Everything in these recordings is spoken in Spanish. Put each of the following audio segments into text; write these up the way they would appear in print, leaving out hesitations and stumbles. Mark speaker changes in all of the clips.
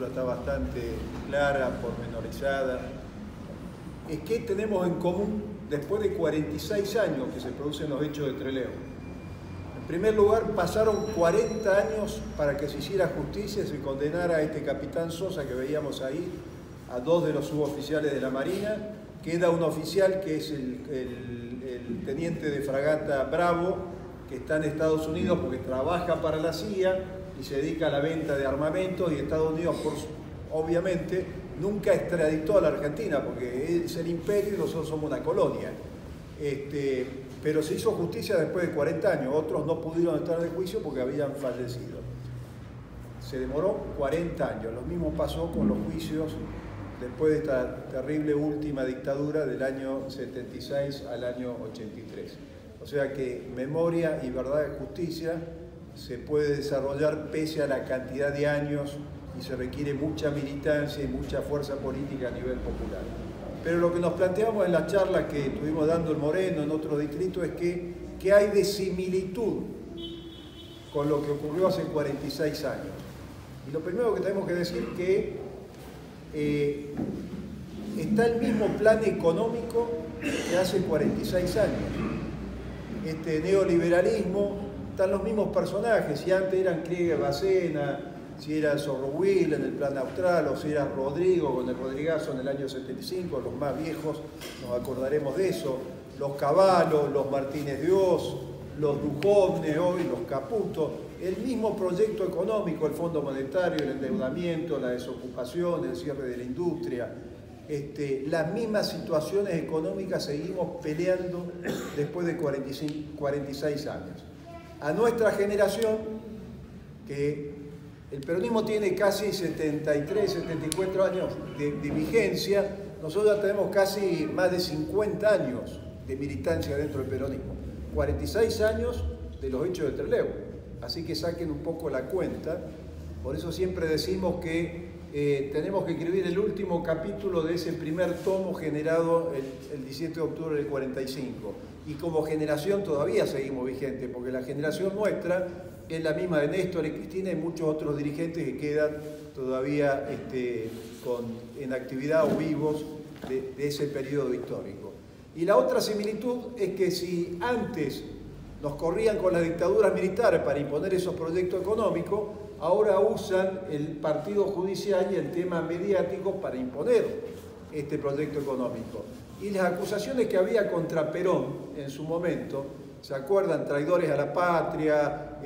Speaker 1: Está bastante clara, pormenorizada. Es que tenemos en común después de 46 años que se producen los hechos de Trelew. En primer lugar, pasaron 40 años para que se hiciera justicia y se condenara a este capitán Sosa que veíamos ahí, a dos de los suboficiales de la Marina. Queda un oficial que es el teniente de fragata Bravo, que está en Estados Unidos porque trabaja para la CIA y se dedica a la venta de armamentos, y Estados Unidos, obviamente, nunca extraditó a la Argentina porque es el imperio y nosotros somos una colonia. Pero se hizo justicia después de 40 años, otros no pudieron estar de juicio porque habían fallecido. Se demoró 40 años, lo mismo pasó con los juicios después de esta terrible última dictadura del año 76 al año 83. O sea que memoria y verdad y justicia se puede desarrollar pese a la cantidad de años y se requiere mucha militancia y mucha fuerza política a nivel popular. Pero lo que nos planteamos en la charla que estuvimos dando en Moreno, en otro distrito, es que hay de similitud con lo que ocurrió hace 46 años. Y lo primero que tenemos que decir es que está el mismo plan económico que hace 46 años. Este neoliberalismo, están los mismos personajes, si antes eran Krieger Bacena, si era Zorro-Will en el Plan Austral, o si era Rodrigo con el Rodrigazo en el año 75, los más viejos nos acordaremos de eso, los Cavallo, los Martínez de Oz, los Duhovne hoy, los Caputo, el mismo proyecto económico, el Fondo Monetario, el endeudamiento, la desocupación, el cierre de la industria, las mismas situaciones económicas seguimos peleando después de 46 años. A nuestra generación, que el peronismo tiene casi 73, 74 años de vigencia, nosotros ya tenemos casi más de 50 años de militancia dentro del peronismo. 46 años de los hechos de Trelew. Así que saquen un poco la cuenta. Por eso siempre decimos que tenemos que escribir el último capítulo de ese primer tomo generado el 17 de octubre del 45. Y como generación todavía seguimos vigentes, porque la generación nuestra es la misma de Néstor y Cristina y muchos otros dirigentes que quedan todavía en actividad o vivos de ese periodo histórico. Y la otra similitud es que si antes nos corrían con las dictaduras militares para imponer esos proyectos económicos, ahora usan el partido judicial y el tema mediático para imponer este proyecto económico. Y las acusaciones que había contra Perón en su momento, ¿se acuerdan? Traidores a la patria,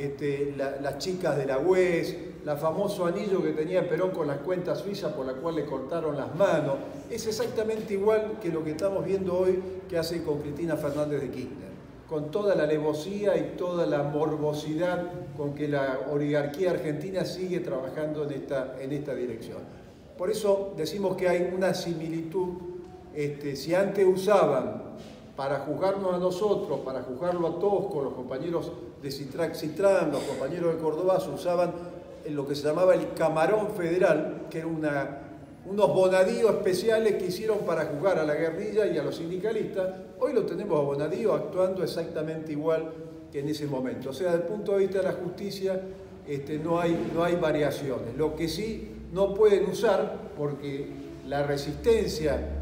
Speaker 1: las chicas de la UES, el famoso anillo que tenía Perón con las cuentas suizas por la cual le cortaron las manos. Es exactamente igual que lo que estamos viendo hoy que hace con Cristina Fernández de Kirchner, con toda la alevosía y toda la morbosidad con que la oligarquía argentina sigue trabajando en esta dirección. Por eso decimos que hay una similitud. Si antes usaban para juzgarnos a nosotros, para juzgarlo a todos con los compañeros de Citrán, los compañeros de Córdoba, usaban lo que se llamaba el camarón federal, que era unos bonadíos especiales que hicieron para juzgar a la guerrilla y a los sindicalistas. Hoy lo tenemos a Bonadío actuando exactamente igual que en ese momento. O sea, desde el punto de vista de la justicia no hay variaciones. Lo que sí no pueden usar, porque la resistencia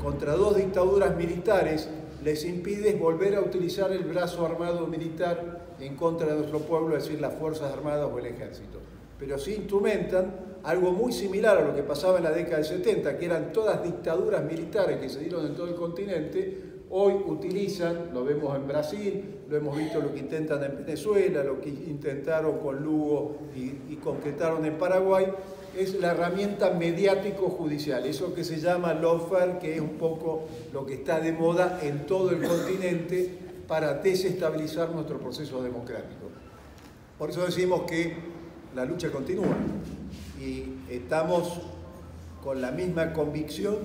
Speaker 1: contra dos dictaduras militares les impide volver a utilizar el brazo armado militar en contra de nuestro pueblo, es decir, las Fuerzas Armadas o el Ejército. Pero sí instrumentan algo muy similar a lo que pasaba en la década del 70, que eran todas dictaduras militares que se dieron en todo el continente. Hoy utilizan, lo vemos en Brasil, lo hemos visto lo que intentan en Venezuela, lo que intentaron con Lugo y concretaron en Paraguay, es la herramienta mediático-judicial, eso que se llama lawfare, que es un poco lo que está de moda en todo el continente para desestabilizar nuestro proceso democrático. Por eso decimos que la lucha continúa y estamos con la misma convicción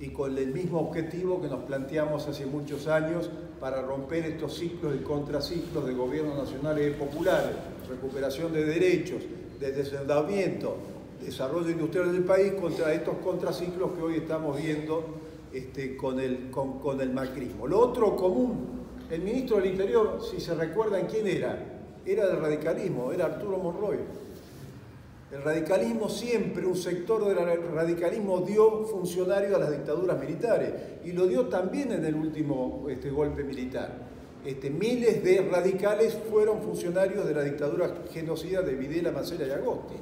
Speaker 1: y con el mismo objetivo que nos planteamos hace muchos años para romper estos ciclos y contraciclos de gobiernos nacionales y populares, recuperación de derechos, de desendeudamiento, desarrollo industrial del país contra estos contraciclos que hoy estamos viendo con el macrismo. Lo otro común, el ministro del Interior, si se recuerdan quién era del radicalismo, era Arturo Monroy. El radicalismo siempre, un sector del radicalismo dio funcionario a las dictaduras militares y lo dio también en el último golpe militar. Miles de radicales fueron funcionarios de la dictadura genocida de Videla, Masella y Agosti.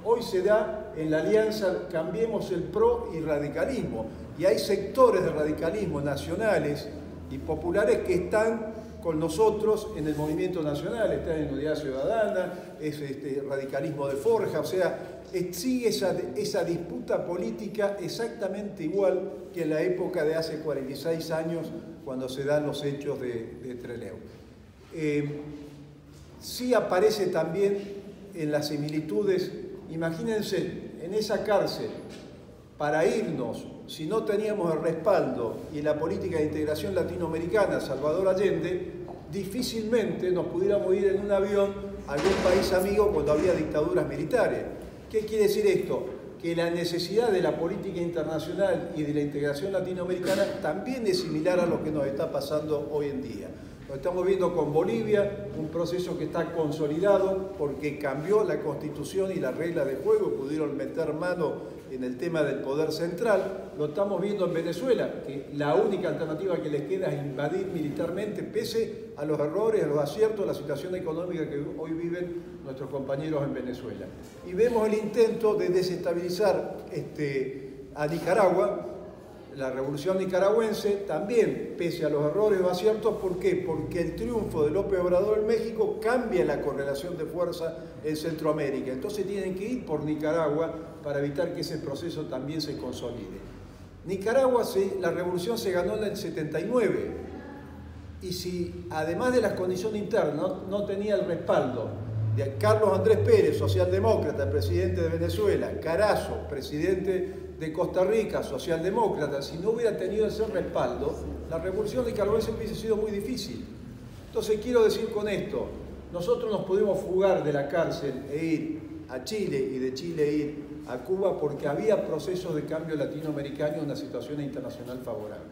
Speaker 1: Hoy se da en la alianza Cambiemos el PRO y radicalismo. Y hay sectores de radicalismo nacionales y populares que están con nosotros en el movimiento nacional, están en Unidad Ciudadana, es radicalismo de forja, o sea, sigue esa disputa política exactamente igual que en la época de hace 46 años, cuando se dan los hechos de Trelew. Sí aparece también en las similitudes, imagínense, en esa cárcel, para irnos, si no teníamos el respaldo y la política de integración latinoamericana, Salvador Allende, difícilmente nos pudiéramos ir en un avión a algún país amigo cuando había dictaduras militares. ¿Qué quiere decir esto? Que la necesidad de la política internacional y de la integración latinoamericana también es similar a lo que nos está pasando hoy en día. Lo estamos viendo con Bolivia, un proceso que está consolidado porque cambió la constitución y las reglas de juego, pudieron meter mano en el tema del poder central. Lo estamos viendo en Venezuela, que la única alternativa que les queda es invadir militarmente, pese a los errores, a los aciertos, a la situación económica que hoy viven nuestros compañeros en Venezuela. Y vemos el intento de desestabilizar a Nicaragua, la revolución nicaragüense, también, pese a los errores o aciertos. ¿Por qué? Porque el triunfo de López Obrador en México cambia la correlación de fuerza en Centroamérica. Entonces tienen que ir por Nicaragua para evitar que ese proceso también se consolide. Nicaragua, la revolución se ganó en el 79, y si además de las condiciones internas no tenía el respaldo de Carlos Andrés Pérez, socialdemócrata, presidente de Venezuela, Carazo, presidente de Costa Rica, socialdemócrata, si no hubiera tenido ese respaldo, la revolución nicaragüense hubiese sido muy difícil. Entonces quiero decir con esto, nosotros nos podemos fugar de la cárcel e ir a Chile y de Chile ir a Cuba porque había procesos de cambio latinoamericano en una situación internacional favorable.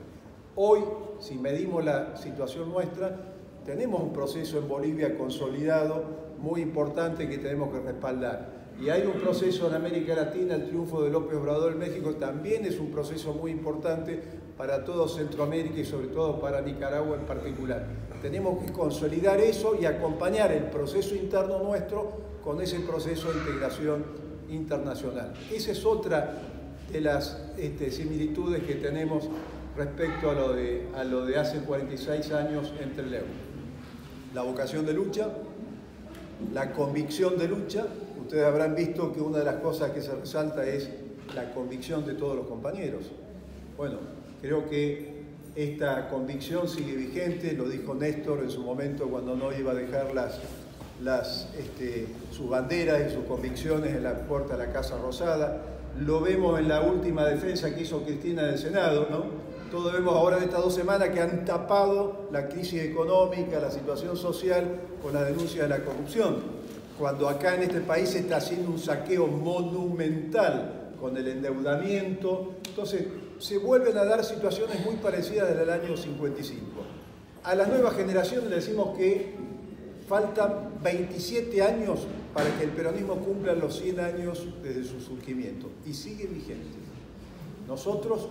Speaker 1: Hoy, si medimos la situación nuestra, tenemos un proceso en Bolivia consolidado, muy importante, que tenemos que respaldar. Y hay un proceso en América Latina, el triunfo de López Obrador en México también es un proceso muy importante para todo Centroamérica y sobre todo para Nicaragua en particular. Tenemos que consolidar eso y acompañar el proceso interno nuestro con ese proceso de integración internacional. Esa es otra de las similitudes que tenemos respecto a lo de hace 46 años en Trelew. La vocación de lucha, la convicción de lucha. Ustedes habrán visto que una de las cosas que se resalta es la convicción de todos los compañeros. Bueno, creo que esta convicción sigue vigente, lo dijo Néstor en su momento cuando no iba a dejar sus banderas y sus convicciones en la puerta de la Casa Rosada. Lo vemos en la última defensa que hizo Cristina del Senado, ¿no? Todos vemos ahora en estas 2 semanas que han tapado la crisis económica, la situación social con la denuncia de la corrupción, cuando acá en este país se está haciendo un saqueo monumental con el endeudamiento. Entonces se vuelven a dar situaciones muy parecidas del año 55. A las nuevas generaciones le decimos que faltan 27 años para que el peronismo cumpla los 100 años desde su surgimiento y sigue vigente. Nosotros,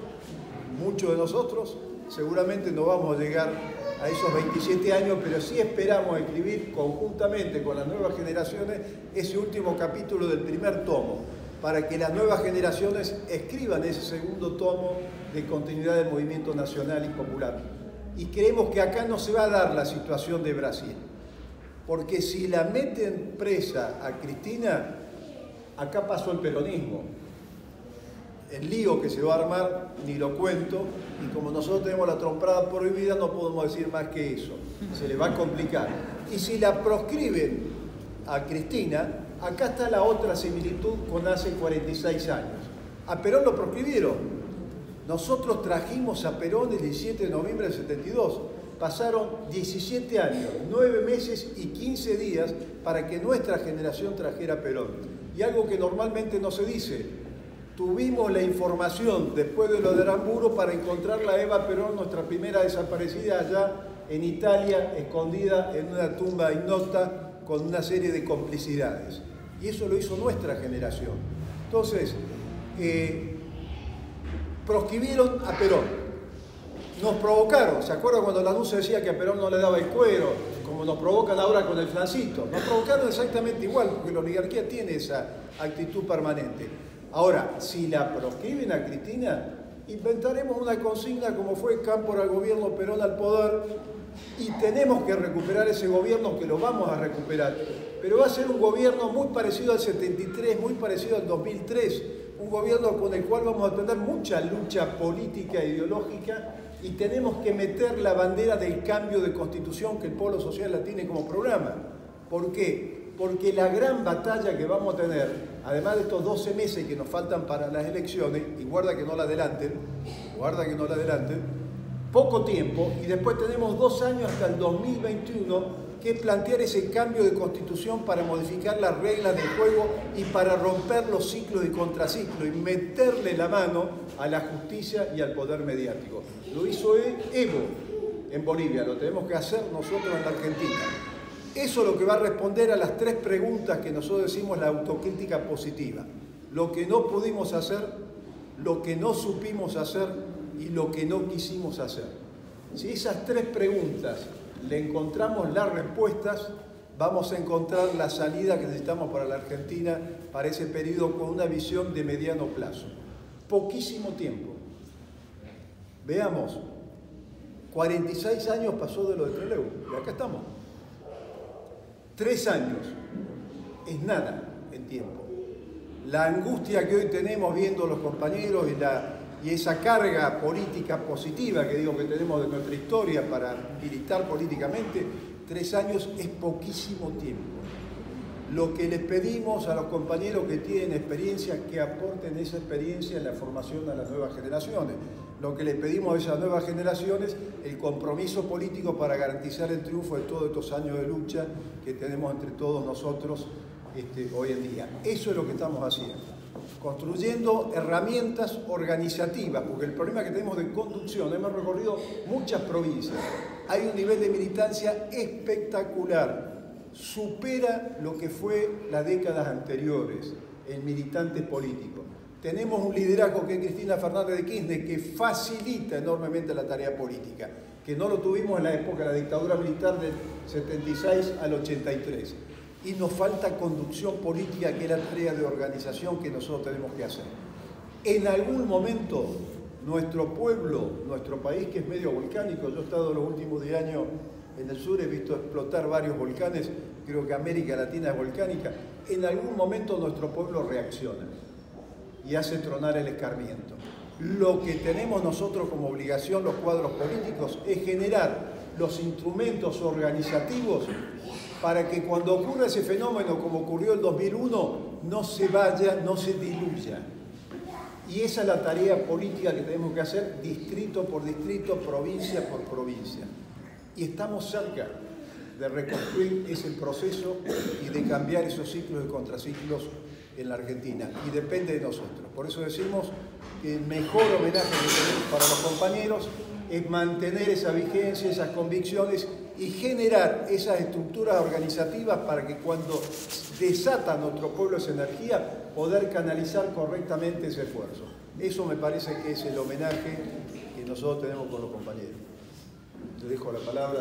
Speaker 1: muchos de nosotros, seguramente no vamos a llegar a esos 27 años, pero sí esperamos escribir conjuntamente con las nuevas generaciones ese último capítulo del primer tomo, para que las nuevas generaciones escriban ese segundo tomo de continuidad del movimiento nacional y popular. Y creemos que acá no se va a dar la situación de Brasil, porque si la meten presa a Cristina, acá pasó el peronismo. El lío que se va a armar, ni lo cuento, y como nosotros tenemos la trompada prohibida, no podemos decir más que eso. Se le va a complicar. Y si la proscriben a Cristina, acá está la otra similitud con hace 46 años. A Perón lo proscribieron. Nosotros trajimos a Perón el 17 de noviembre del 72. Pasaron 17 años, 9 meses y 15 días para que nuestra generación trajera a Perón. Y algo que normalmente no se dice. Tuvimos la información después de lo de Aramburu para encontrar a Eva Perón, nuestra primera desaparecida allá en Italia, escondida en una tumba ignota con una serie de complicidades. Y eso lo hizo nuestra generación. Entonces, proscribieron a Perón. Nos provocaron, ¿se acuerdan cuando Lanús decía que a Perón no le daba el cuero? Como nos provocan ahora con el flancito. Nos provocaron exactamente igual, porque la oligarquía tiene esa actitud permanente. Ahora, si la proscriben a Cristina, inventaremos una consigna como fue Cámpora al gobierno, Perón al poder, y tenemos que recuperar ese gobierno, que lo vamos a recuperar. Pero va a ser un gobierno muy parecido al 73, muy parecido al 2003, un gobierno con el cual vamos a tener mucha lucha política e ideológica, y tenemos que meter la bandera del cambio de constitución que el Polo Social la tiene como programa. ¿Por qué? Porque la gran batalla que vamos a tener, además de estos 12 meses que nos faltan para las elecciones, y guarda que no la adelanten, poco tiempo, y después tenemos 2 años hasta el 2021, que es plantear ese cambio de constitución para modificar las reglas del juego y para romper los ciclos y contraciclos y meterle la mano a la justicia y al poder mediático. Lo hizo Evo en Bolivia, lo tenemos que hacer nosotros en la Argentina. Eso es lo que va a responder a las 3 preguntas que nosotros decimos la autocrítica positiva. Lo que no pudimos hacer, lo que no supimos hacer y lo que no quisimos hacer. Si esas 3 preguntas le encontramos las respuestas, vamos a encontrar la salida que necesitamos para la Argentina para ese periodo con una visión de mediano plazo. Poquísimo tiempo. Veamos, 46 años pasó de lo de Trelew, y acá estamos. 3 años es nada en tiempo. La angustia que hoy tenemos viendo los compañeros y esa carga política positiva que digo que tenemos de nuestra historia para militar políticamente, 3 años es poquísimo tiempo. Lo que les pedimos a los compañeros que tienen experiencia, que aporten esa experiencia en la formación a las nuevas generaciones. Lo que les pedimos a esas nuevas generaciones, el compromiso político para garantizar el triunfo de todos estos años de lucha que tenemos entre todos nosotros hoy en día. Eso es lo que estamos haciendo. Construyendo herramientas organizativas, porque el problema que tenemos de conducción, hemos recorrido muchas provincias, hay un nivel de militancia espectacular, supera lo que fue las décadas anteriores, el militante político. Tenemos un liderazgo que es Cristina Fernández de Kirchner, que facilita enormemente la tarea política, que no lo tuvimos en la época de la dictadura militar del 76 al 83. Y nos falta conducción política, que es la tarea de organización que nosotros tenemos que hacer. En algún momento, nuestro pueblo, nuestro país, que es medio volcánico, yo he estado los últimos 10 años en el sur, he visto explotar varios volcanes, creo que América Latina es volcánica, en algún momento nuestro pueblo reacciona y hace tronar el escarmiento. Lo que tenemos nosotros como obligación, los cuadros políticos, es generar los instrumentos organizativos para que cuando ocurra ese fenómeno, como ocurrió en 2001, no se vaya, no se diluya. Y esa es la tarea política que tenemos que hacer distrito por distrito, provincia por provincia. Y estamos cerca de reconstruir ese proceso y de cambiar esos ciclos y contraciclos en la Argentina. Y depende de nosotros. Por eso decimos que el mejor homenaje que tenemos para los compañeros es mantener esa vigencia, esas convicciones y generar esas estructuras organizativas para que cuando desata nuestro pueblo esa energía, poder canalizar correctamente ese esfuerzo. Eso me parece que es el homenaje que nosotros tenemos con los compañeros. Te dejo la palabra.